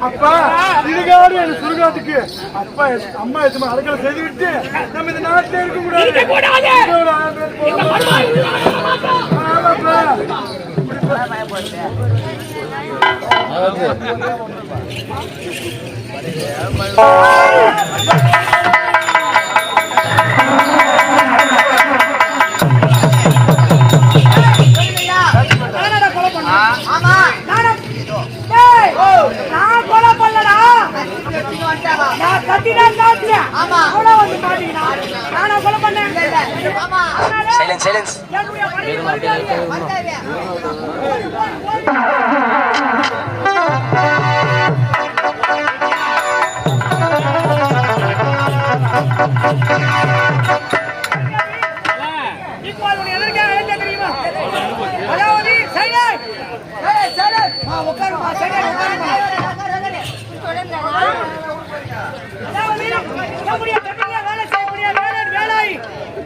அப்பா இதுகாடு எனக்கு சுடுகாட்டுக்கு அப்பா அம்மா எதுமா அடக்கல செய்து விட்டு நம்ம இந்த நாட்டில் இருக்க கூடாது. Silence.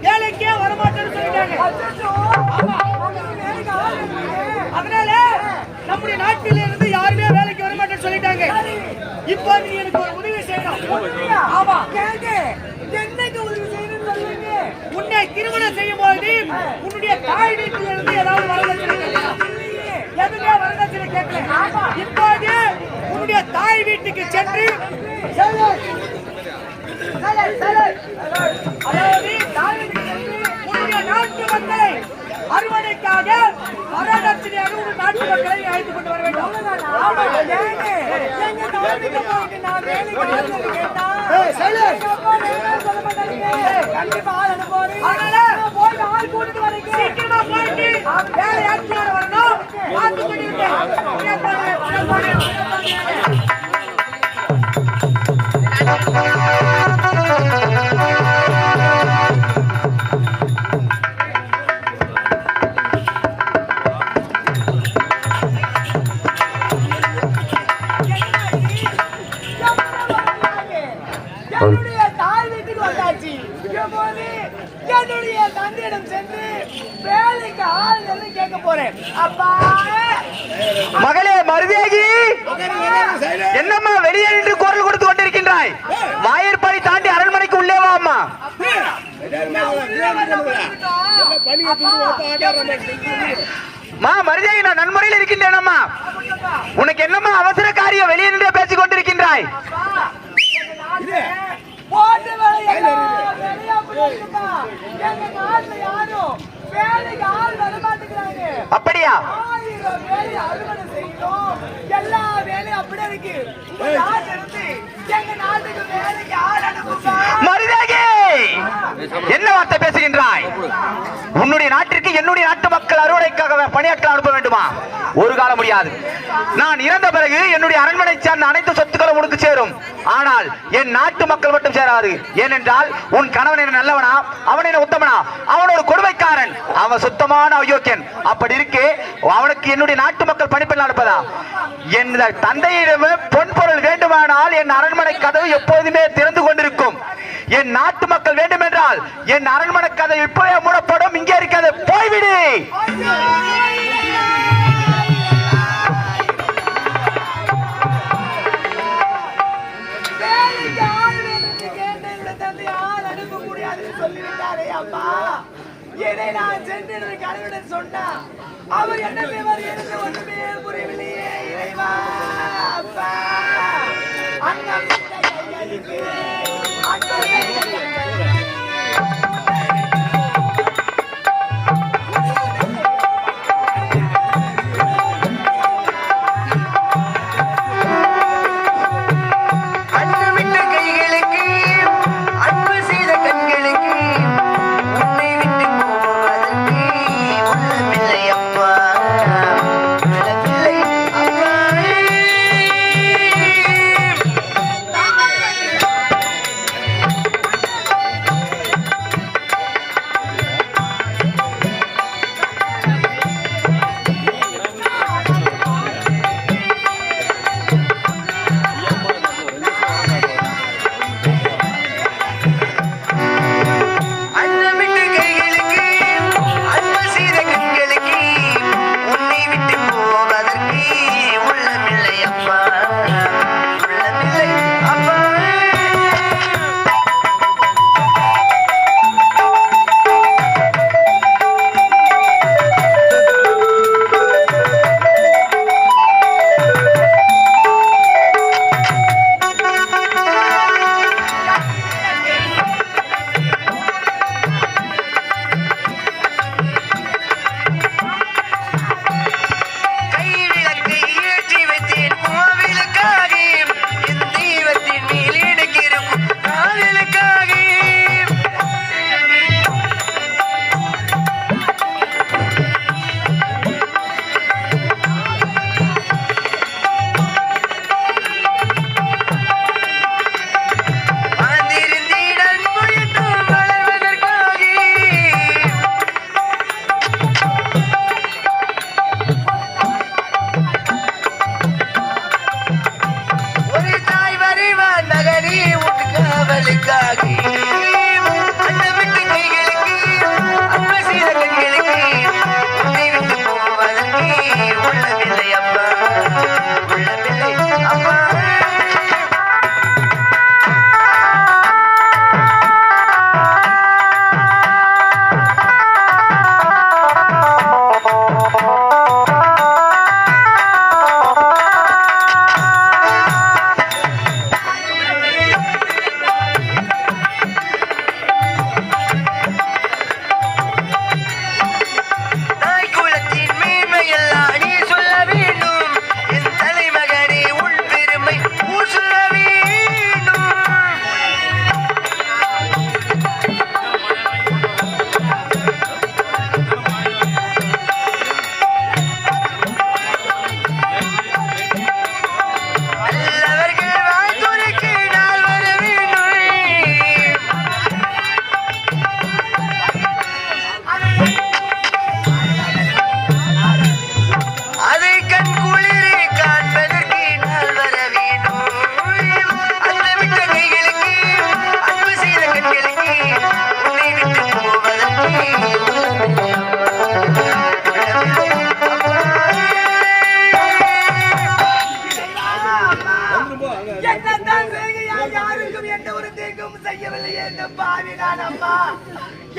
வேலைக்கே வரமாட்டேன்னு சொல்லிட்டாங்க. அதனால நம்முடைய நாட்டில இருந்து யாருமே வேலைக்கு வரமாட்டேன்னு சொல்லிட்டாங்க. இப்போ நீ எனக்கு ஒரு உதவி செய்யணும். ஆமா, என்னைக்கு உதவி செய்யணும்னு சொல்லுங்க. உன்னை திருமணம் செய்யும் போது உன்னுடைய தாய் வீட்டில இருந்து ஏதாவது வரதட்சணை கேட்கலாம். எதுவுமே வரதட்சணை கேட்கல. இப்போது உன்னுடைய தாய் வீட்டுக்கு சென்று உன்னுடைய நாட்டு மக்களை அறுவடைக்காக வரதட்சணையாக ஒரு நாட்டு மக்களை அழைத்துக் கொண்டு வர வேண்டும். சீக்கிரமா போயிட்டு வேலை ஆட்சியோட வரணும். பார்த்து என்னுடைய தாய் வீட்டுக்கு வந்தாச்சு. என்னுடைய தந்தையிடம் சென்று வேலைக்கு ஆள் கேட்க போறேன். அப்பா மகளே மருதேகி, என்னம்மா வெளியே நின்று குரல் கொடுத்து கொண்டிருக்கின்றாய்? வாயற்பாடி தாண்டி அரண்மனைக்கு உள்ளே வா அம்மா. மருதேகி, நான் நன்முறையில் இருக்கின்றேன் அம்மா. உனக்கு என்னம்மா அவசர காரியம்? வெளியே நின்று பேசிக் கொண்டிருக்கின்றாய்? அப்படியா? எல்லா வேலையும் அப்படியே இருக்கு. மருதேகி, என்ன வார்த்தை பேசுகின்றாய்? உன்னுடைய நாட்டிற்கு என்னுடைய நாட்டு மக்கள் அறுவடைக்காக பணியாட்கள் அனுப்ப வேண்டுமா? ஒரு காலம் முடியாது. நான் இறந்த பிறகு என்னுடைய அரண்மனை சார்ந்த அனைத்து சொத்துக்களும் உனக்கு சேரும். ஆனால் என் நாட்டு மக்கள் மட்டும் சேராது. ஏனென்றால் உன் கணவன் என்ன நல்லவனா, அவன் என்ன உத்தமனா? அவன் ஒரு கொடுமைக்காரன், அவன் சுத்தமான அயோக்கியன். அப்படி இருக்கே அவனுக்கு என்னுடைய நாட்டு மக்கள் பணிப்பெண் அனுப்பதா? என் தந்தையிடம் பொன் பொருள் வேண்டுமானால் என் அரண்மனை கதவு எப்போதுமே திறந்து கொண்டிருக்கும். என் நாட்டு மக்கள் வேண்டும் என்றால் என் அரண்மனை கதவு இப்பவே மூடப்படும். இங்கே இருக்காது, போய்விடு. சொன்னா அவர் என்ன செய்வார் என்று ஒன்றுமே புரியவில்லையே. இறைவா அப்பா, அண்ணன்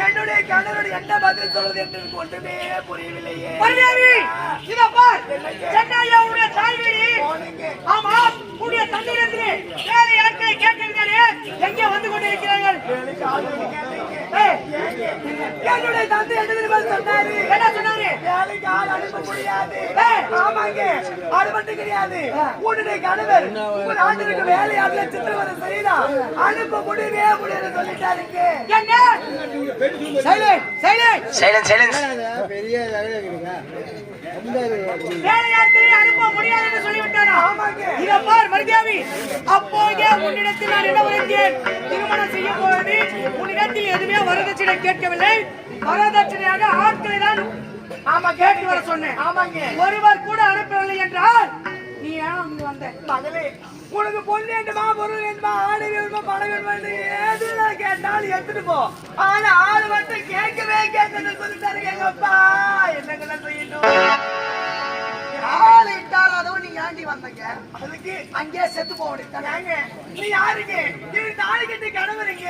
என்னுடைய கணவருடைய என்ன பதில் சொல்வது என்று ஒன்றுமே புரியவில்லையே. இதோ பார், சென்னையாவுடைய தாய் வீடு. ஆமா, உடைய தந்தையிடத்திலே வேலை ஆட்களை கேட்கிறீர்களே, எங்கே வந்து கொண்டிருக்கிறார்கள்? என்னுடைய தந்தை என்ன சொன்னாரு? என்ன சொன்னாரு? வேலைக்கு ஆள் அனுப்ப முடியாது. ஆமாங்க, அது மட்டும் கிடையாது. உன்னுடைய கணவர் உங்க நாட்டிற்கு வேலையாட்களை சித்திரவதை செய்தா அனுப்ப முடியவே முடியாது சொல்லிட்டாருங்க. என்ன சைலண்ட் சைலண்ட் சைலன்ஸ் சைலன்ஸ். வேலையாட்களை அனுப்ப முடியாது என்று சொல்லிவிட்டானா? இதை பார் மருதியாவி, அப்போதே உன்னிடத்தில் நான் என்ன உரைத்தேன்? திருமணம் செய்ய போவது உன்னிடத்தில் எதுவுமே வரதட்சணை கேட்கவில்லை, வரதட்சணையாக ஆட்களை தான் கேட்டு வர சொன்னேன். ஒருவர் கூட அனுப்பவில்லை என்றால் நீ ஏன் அங்கு வந்த? மகளே, உனக்கு பொண்ணு வேண்டுமா, பொருள் வேண்டுமா, ஆடு வேணுமா, பணம் வேணுமா, எது கேட்டாலும் எடுத்துட்டு போ. ஆனா ஆளு மட்டும் கேட்கவே கேட்கணும்னு சொல்லிட்டாரு எங்க அப்பா. என்னங்க செய்யணும்? ஆளு இட்டாலும் அதுவும் நீங்க ஆண்டி வந்தீங்க, அதுக்கு அங்கேயே செத்து போவீங்க. நீ யாருங்க? நீ தாலி கட்டி கணவருங்க.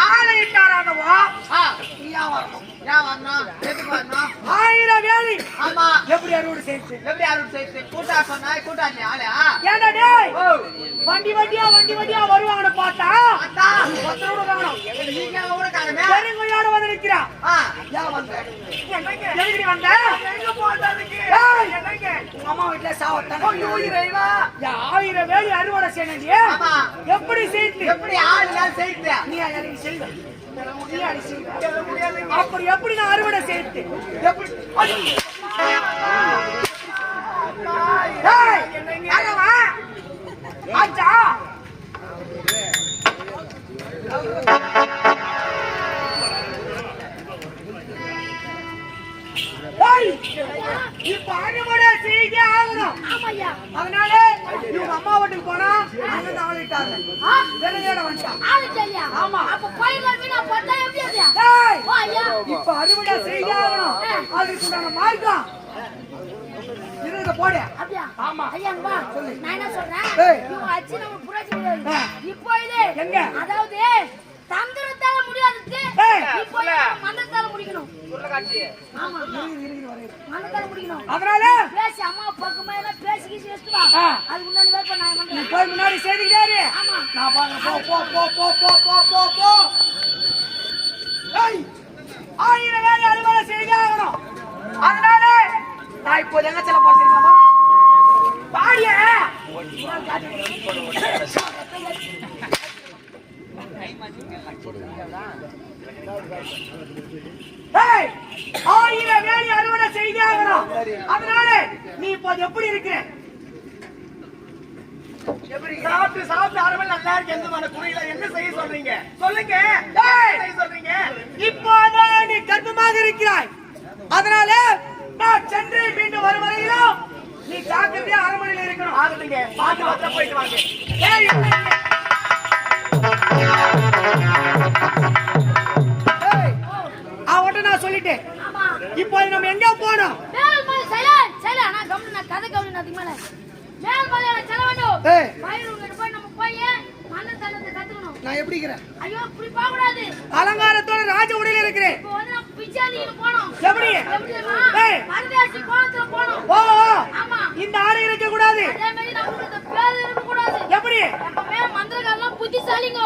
ஆளை இட்டாராதவோ நீயா வரணும். ஏன் வரணும்? எதுக்கு வரணும்? 1000 வேலி. ஆமா. எப்படி அறுவடை செய்து? எப்படி அறுவடை செய்து? கூட்டா சொன்னா கூட்டாளி ஆளா? ஏன்டா டேய்? வண்டி வண்டியா வருவாங்கன்னு பார்த்தா ஒருத்தரோட காணோம். நீங்க கூட காணோமே. பெருங்கோயோட வந்து நிக்கிறா. ஏன் வந்த? எதுக்கு வந்த? எங்க போறதுக்கு? என்னங்க? உங்க அம்மா வீட்ல சாவத்தானே. ஐயோ இறைவா. 1000 வேலி அறுவடை செய்யணும். ஆமா. எப்படி செய்து? எப்படி ஆளுங்க செய்து? நீ அடி செய்வ. நீ அடி செய்வ. அப்படி எப்படி நான் அறுவடை செய்து? எப்படி? டேய் என்னங்க? ஆச்சா இப்ப அறுவடை செய்ய ஆகணும். அதனால இவங்க அம்மா வீட்டுக்கு போனா அங்க ஆளிட்டாங்க. வெளியேட வந்துட்டான். ஆமா. இப்ப அறுவடை செய்ய ஆகணும். அதுக்கு நாங்க மார்க்கம் இருந்த போடு. ஆமா. நான் என்ன சொல்றேன், இவங்க அச்சி நம்ம புரட்சி இப்போ இது எங்க? அதாவது தந்திரத்தால முடியாதுக்கு இப்போ மந்திரத்தால முடிக்கணும். ஆமா, மந்திரத்தால முடிக்கணும். அதனால பேசி அம்மா பக்கமா எல்லாம் பேசி வச்சுட்டு வா. அது முன்னாடி வேற நான் நீ போய் முன்னாடி செய்திட்டாரு. ஆமா. நான் பாருங்க. போ. ஏய் 1000 வேலை அறுவடை செய்ய ஆகணும். அதனால நான் இப்போ எங்க செல்ல போறேன் பாடிய ஏய் 1000 வேலை அறுவடை செய்ய ஆகணும். அதனால நீ இப்போ எப்படி இருக்கிற? சாப்பிட்டு அறுவடை நல்லா இருக்கு. எந்த மன புரியல. என்ன செய்ய சொல்றீங்க? சொல்லுங்க. சொல்றீங்க இப்போ நீ கர்ப்பமாக இருக்கிறாய். அதனால நான் சென்று மீண்டும் வரும் வரையிலும் நீ ஜாக்கிரதையா அரண்மனையில் இருக்கணும். ஆகுதுங்க. பாத்து போயிட்டு வாங்க. அவன்கிட்ட நான் சொல்லிட்டேன். இப்போ நம்ம எங்க போனோம்? கதை கவனி அதுக்கு மேல மேல் மலையில செல்ல வேண்டும். பயிர் போய் நம்ம போய் மண்ணன் தள்ளத்தை கத்துக்கணும். நான் எப்படி இருக்கிறேன்? ஐயோ இப்படி போக கூடாது. அலங்காரத்தோட ராஜ உடையில இருக்கிறேன். இப்போ வந்து நம்ம பிச்சாலிக்கு போறோம். எப்படி? பரதேசி கோலத்துல போறோம். ஓ ஆமா. இந்த ஆடை இருக்க கூடாது. அதே மாதிரி நமக்கு இந்த பேர் இருக்க கூடாது. எப்படி? எப்பவுமே மந்திரகாரலாம் புத்திசாலிங்க.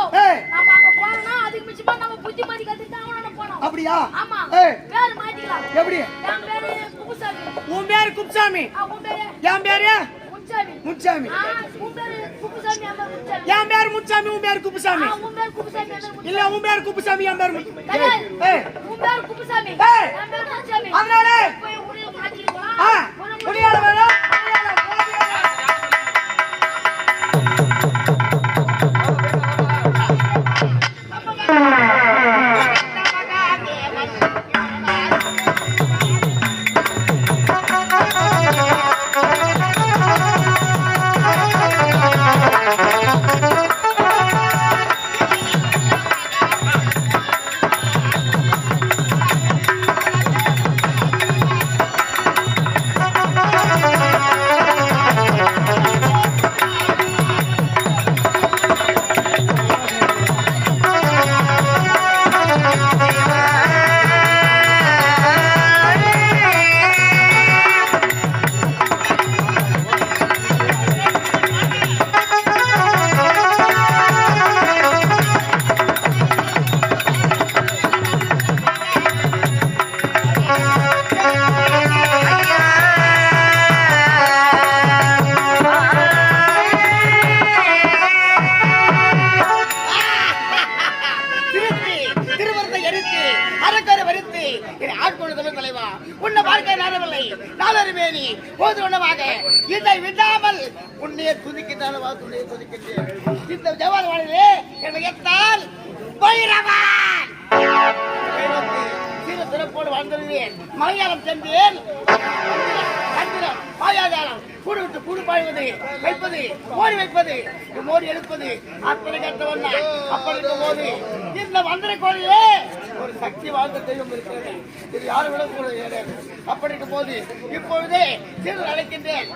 நம்ம அங்க போறோம்னா அதுக்கு மிச்சமா நம்ம புத்திமதி கத்துட்டு தான் போறோம். அப்படியா? ஆமா. பேர் மாத்திக்கலாம். எப்படி? என் பேரு குப்புசாமி. உன் பேரு குப்புசாமி. உன் பேரு? என் பேரு முச்சாமி. முச்சாமி. உன் பேரு குப்புசாமி. என் பேரு முச்சாமி. என் பேரு முச்சாமி. உன் பேரு குப்புசாமி. உன் பேரு குப்புசாமி. இல்ல உன் பேரு குப்புசாமி. என் பேரு உன் பேரு குப்புசாமி. என் பேரு முச்சாமி. அதனால போய் உடைய மாத்திக்கலாம். முடியாத வேலை. நாளறிவேணி போது உணவாக இதை விடாமல் உன்னையே துதிக்கின்றாலும் துணையை துதிக்கின்றேன். இந்த ஜவான் வாழ்வே என்னை எத்தால் பைரவன் சிறு சிறப்போடு வாழ்ந்திருந்தேன். மலையாளம் சென்றேன். சந்திரம் மாயாஜாலம் கூடு விட்டு கூடு பாய்வது வைப்பது மோடி வைப்பது மோடி எடுப்பது அத்தனை கட்டவன் அப்படி இருக்கும் போது இந்த மந்திர கோயிலே ஒரு சக்தி வாழ்ந்த தெய்வம் இருக்கிறது. இது யாரும் விட கூட கிடையாது. அப்படி இருக்கும் போது இப்பொழுதே சீடு அழைக்கின்றேன்.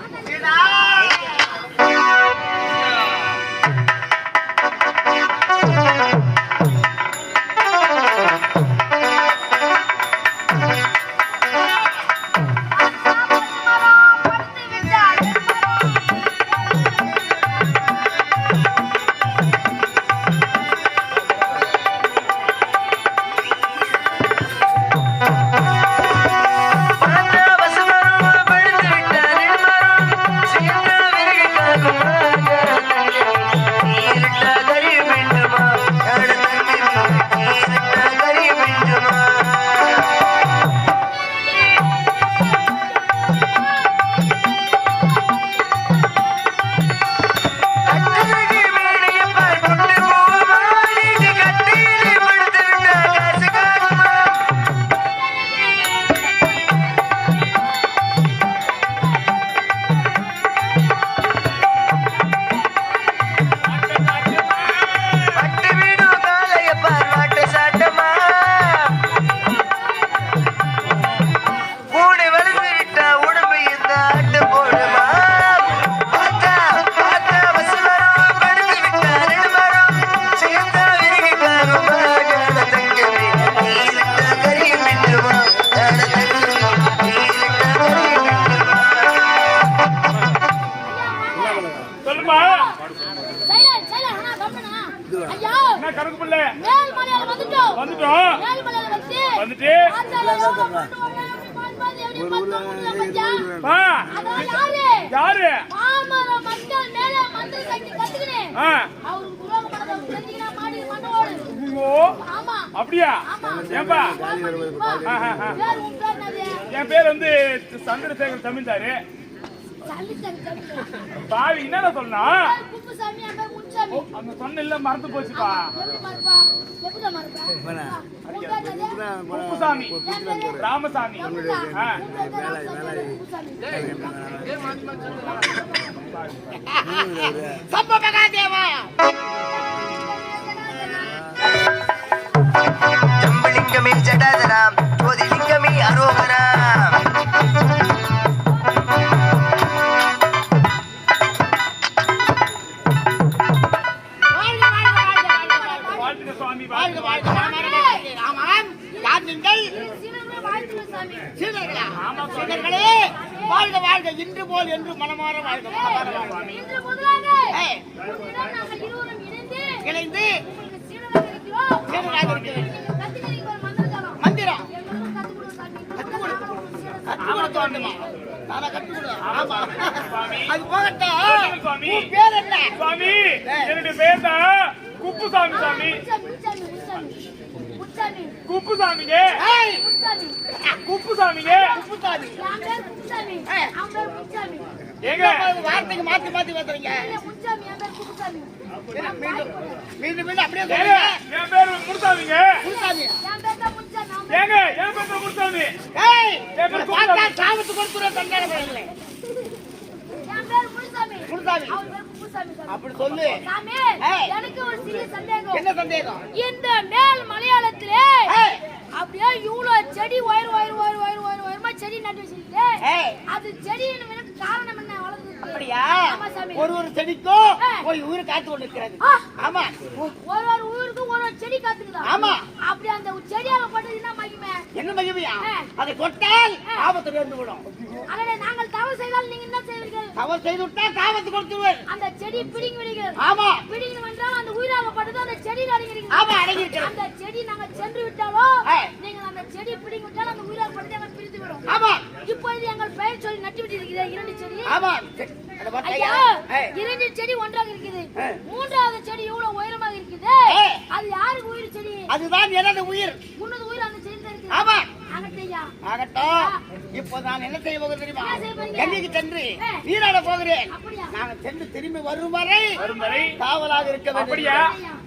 அப்படியா? என் பேர் வந்து சந்திரசேகர் தமிழ்தாரு. பாவி என்ன சொன்னா அந்த சொன்ன இல்ல மறந்து போச்சுப்பா. குப்புசாமி ராமசாமி. ஜம்பலிங்கமே ஜடாதராம் ஜோதிலிங்கமே அரோகராம். வாழ்க வாழ்க இன்று போல் என்று மனமாற வாழ்க இணைந்து மந்திரம் அது போகட்டும். பேர் என்ன சுவாமி? என்னுடைய பேர் தான் குப்புசாமி சாமி. குப்புசாமிங்க குப்புசாமிங்க ஏங்க வார்த்தைக்கு மாத்தி மாத்தி பேசுறீங்க. மீண்டும் மீண்டும் அப்படியே என் பேர் முனுசாமிங்க. முனுசாமி ஏங்க என் பேர் முனுசாமி. சாபத்து கொடுத்துற தண்டாட போறீங்களே. முனுசாமி அப்படி சொல்லு. எனக்கு ஒரு சிறிய சந்தேகம். என்ன சந்தேகம்? இந்த மேல் மலையாளத்திலே அப்படியே இவ்வளவு செடி உயரமா செடி நட்டு வச்சிருக்கீங்க. அது செடியின் காரணம் என்ன? வளர்ந்து அப்படியா? ஒரு செடிக்கும் ஒரு உயிர் காத்து கொண்டு இருக்கிறது. ஆமா, ஒரு உயிருக்கு ஒரு செடி காத்துக்குதா? ஆமா. அப்படி அந்த செடியால பட்டது என்ன மகிமை? என்ன மகிமையா? அதை தொட்டால் ஆபத்து வந்து விடும். அதனால நாங்கள் தவறு செய்தால் நீங்க என்ன செய்வீர்கள்? தவறு செய்து விட்டால் ஆபத்து கொடுத்துருவேன். அந்த செடி பிடிங்கி விடுங்கள். ஆமா, பிடிங்கி வந்தால் அந்த உயிராகப்பட்டது அந்த செடியில் அடங்கிருக்கு. ஆமா, அடங்கிருக்கு. அந்த செடி நாங்க சென்று விட்டாலோ நீங்கள் அந்த செடி பிடிங்கி விட்டால் அந்த உயிராகப்பட்டது எங்கள் பிரித்து விடும். ஆமா, இப்போது எங்கள் பெயர் சொல்லி நட்டு விட்டு இருக்கிற 2 செடி. ஆமா, ஐயா 2 செடி ஒன்றாக இருக்குது. 3வது செடி எவ்வளவு உயரமாக இருக்குது. அது யாருக்கு உயிர் செடி? அதுதான் எனது உயிர். உன்னது உயிர் அந்த செடியில் இருக்குது. ஆமா, ஆகட்டையா ஆகட்டும். இப்போ நான் என்ன செய்ய போகிறேன் தெரியுமா? என்ன செய்ய போறீங்க? கண்ணிக்கு சென்று ஆ. நீராட போகிறேன். அப்படியா? நான் சென்று திரும்பி வரும் வரை காவலாக இருக்க வேண்டும். அப்படியா?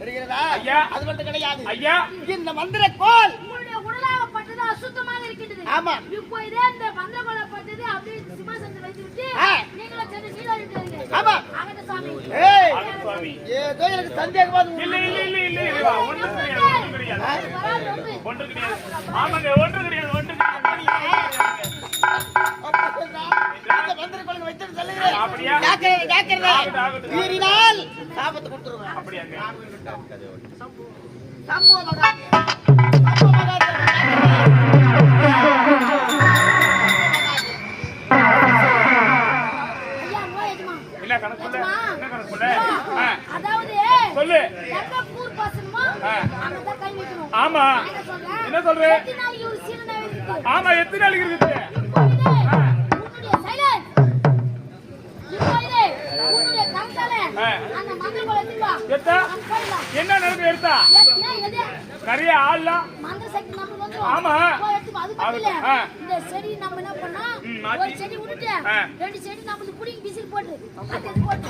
தெரிகிறதா? ஐயா. அது மட்டும் கிடையாது. ஐயா இந்த மந்திர கோல் உங்களுடைய உடலாகப்பட்டது அசுத்தமாக இருக்கின்றது. ஆமா. இப்போ இதே இந்த மந்திரகோலப்பட்டது அப்படியே சிம்மாசனத்தில் வைத்துவிட்டு ஆ. நீங்களும் சென்று நீராடி விட்டார்கள். ஆமா. ஆகட்டும் சாமி. ஏய், சுவாமி ஏதோ எனக்கு சந்தேகமா இருக்கு. இல்ல இல்ல இல்ல இல்ல இல்ல ஒன்று கிடையாது ஒன்று கிடையாது வராது வந்து. ஒன்று கிடையாது ஆமாங்க ஒன்று கிடையாது ஒன்று கிடையாது இந்த மந்திர கோலை வைத்து சொல்லுகிறேன். அப்படியா? ஜாக்கிரதை, ஜாக்கிரதை. ஆகட்டும், ஆகட்டும். மீறினால் சாபத்தை கொடுத்துருவேன். அப்படியாங்க சம்போ மகா சம்போ மகா ஐயா, நோ எஜமா. என்ன கணக்கு சொல்ல என்ன கணக்கு சொல்ல அதாவது சொல்லு எங்க கூர் பாசனமோ அங்கதான் கை வைக்கணும். ஆமா நான் என்ன சொல்றேன்? என்ன சொல்ற? எத்தனை நாளைக்கு ஒரு சீரனாவே இருக்கு. ஆமா எத்தனை நாளைக்கு இருக்குது இப்போ இது உன்னுடைய silence. இப்போ இது உன்னுடைய கரத்தாலே அந்த மந்திரகோலை எடுத்துட்டு வா. எத்தா நம்ம போயிடலாம். என்ன நடந்து எடுத்தா ஏன்னா எது? நிறைய ஆள்லாம் மந்திர சக்தி நமக்கு வந்துரும். ஆமா. போய் எடுத்துக்கோ. அது மட்டும் இல்ல. ஆ. இந்த செடி நம்ம என்ன பண்ணா மாத்தி. ஒரு செடி விட்டுட்டு ஆ. 2 செடி நம்மளுக்கு புடிங்கி விசில் போட்டு அது போட்டு.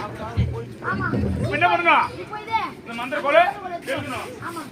ஆமா. இப்ப என்ன பண்ணணும்? இப்போ இது இந்த மந்திர கோலை எடுக்கணும் ஆமா.